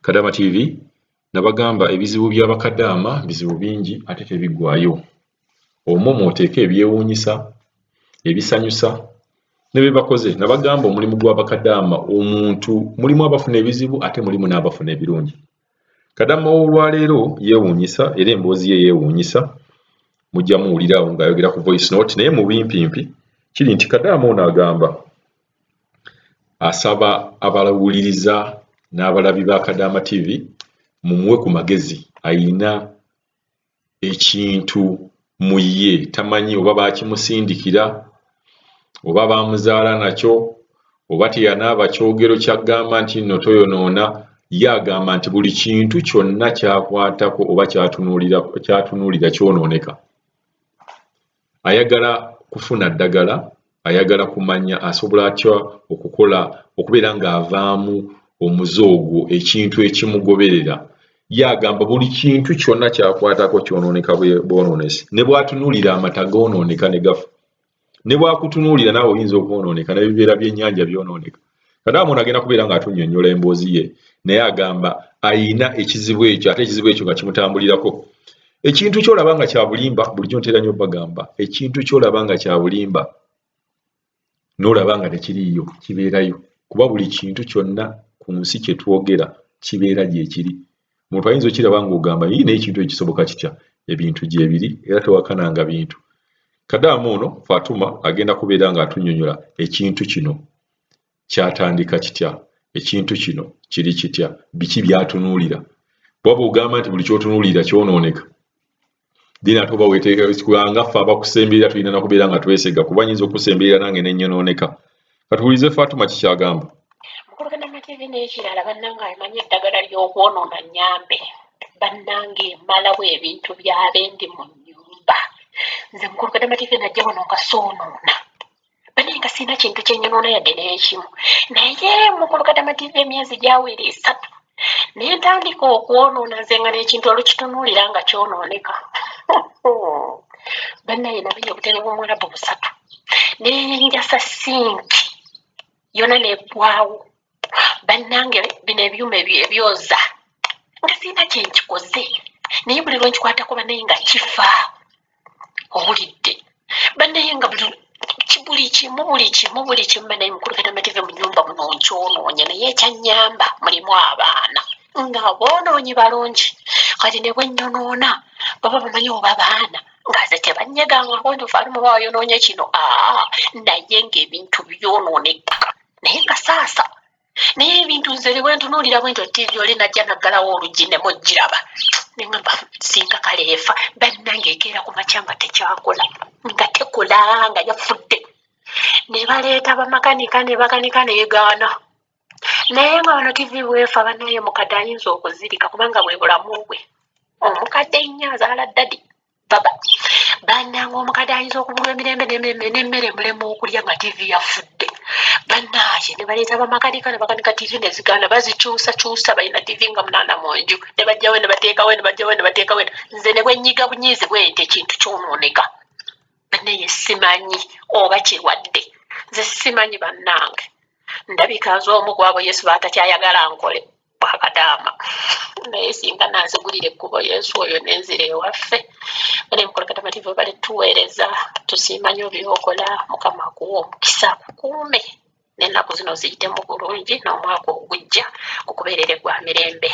Kadama TV nabagamba ebizibu by'abakadaama bizibu bingi ate tebiggwayo. Omwo mwoteeka ebyewuunyisa, ebisanyusa ne bye bakoze. Nabagamba omulimu gw'abakadaama omuntu mulimu abafuna ebizibu ate mulimu n'abafuna ebirungi. Kadama olwaleero yeewuunyisa era emboozi ye yeewuunyisa. Mujja muwulirawo ng'ayogera ku voice note naye mu bimpimpi kiri nti Kadaama ono agamba asaba abalawuliriza n'abalabi ba Kadaama TV mumuwe ku magezi. Ayina ekintu mu ye tamanyi oba baakimusindikira oba baamuzaala nakyo oba teyanaaba kyogero kyagamba nti nno toyonoona. Ye agamba nti buli kintu kyonna kyakwatako oba kyatunuulira kyonooneka. Ayagala kufuna ddagala, ayagala kumanya asobola atya okubeera ng'avaamu omuze ogwo ekintu ekimugoberera. Ye agamba buli kintu kyonna kyakwatako kyonooneka bwonoonese. Ne bw'atunuulira amata goonooneka ne gafa. Ne bw'akutunuulira naawe oyinza okwonooneka n'ebibeera by'ennyanja byonooneka. Kadaama ono agenda kubeera ng'atunnyonnyola emboozi ye naye agamba ayina ekizibu ekyo ate ekizibu ekyo nga kimutambulirako. Ekintu ky'olaba nga kya bulimba bulijjo ntera nnyo bagamba ekintu ky'olaba nga kya bulimba n'olaba nga tekiriiyo kibeerayo kuba buli kintu kyonna ku nsi kye twogera kibeera gyekiri. Omuntu ayinza okiraba ng'ogamba yii naye ekintu ekisoboka kitya ebintu gyebiri era tewakananga bintu. Kadaama ono Fatuma agenda kubeera ng'atunnyonnyola ekintu kino kyatandika kitya, ekintu kino kiri kitya, biki byatunuulira. Bw'oba ogamba nti buli ky'otunuulira kyonooneka dina ate oba weeteekanga ffe abakusemberera tulina na kubeera nga twesiga kuba nyinza okusemberera nange n'ennyonooneka. Katuwulize Fatuma kikyagamba. Mukulu Kadama TV n'ekirala bannange amanyi eddagala ly'okwonoona nnyambe. Bannange mmalawo ebintu by'abendi mu nnyumba. Nze Mukulu Kadama TV najja wano nga soonoona. Bannange nga sirina kintu kye nnyonoona yadde n'ekimu. Naye Mukulu Kadama TV emyezi gyawera 3 naye ntandika okwonoona nze nga n'ekintu olukitunuulira nga kyonooneka. Bannange nabenya obutebe bw'Omwarabu 3 nenjasa sinki yona neggwaawo. Bannange bino ebyuma ebyoza nga sirina kye nkikoze naye buli lwe nkikwatako bannange nga kifa. Owulidde bannange nga buli kimu bannange Mukulu Kadama TV mu nnyumba muno nkyonoonye naye ekyannyamba mulimu abaana nga boonoonyi balungi. Kati ne bwennyonoona baba bamanyi oba baana nga ze tebanyegangako nti ofaalimu oba wayonoonye kino. Naye ng'ebintu byonooneka naye nga saasa. Naye ebintu nze bwe ntunuulira bwe ntyo TV oli najja naggalawo oluggi ne mugiraba ne ngamba singa kale efa. Bannange ekeera ku makya nga tekyakola nga tekola nga yafudde. Ne baleeta bamakanika ne bakanika neegaana. Naye nga wano TV bwefa bannange mukadde ayinza okuzirika kubanga bwe bulamu bwe. Omukadde nnyo azaala ddadi baba. Bannange omukadde ayinza okubulwa emirembe n'emmere mulema okulya nga TV yafudde. Bannange ne baleeta bamakanika ne bakanika TV ne zigaana bazikyusakyusa balina TV nga 8 mu nju ne bajjawo ne bateekawo ne bajjawo ne bateekawo. Nze ne bwenyiga bunyiizi bw'ente ekintu kyonooneka. Bannange simanyi oba kirwadde. Nze simanyi bannange. Ndabika nze omu gwabo Yesu batakyayagala nkole bwa Kadaama. Naye singa nanzigulira ekkubo Yesu oyo nenzira ewaffe. Bane Mukulu Kadama TV bale tuweereza tusiima nnyo byokola. Mukama akuwa omukisa akukuume n'ennaku zino ziyitemu bulungi n'omwaka ogujja kukubeerere gwa mirembe.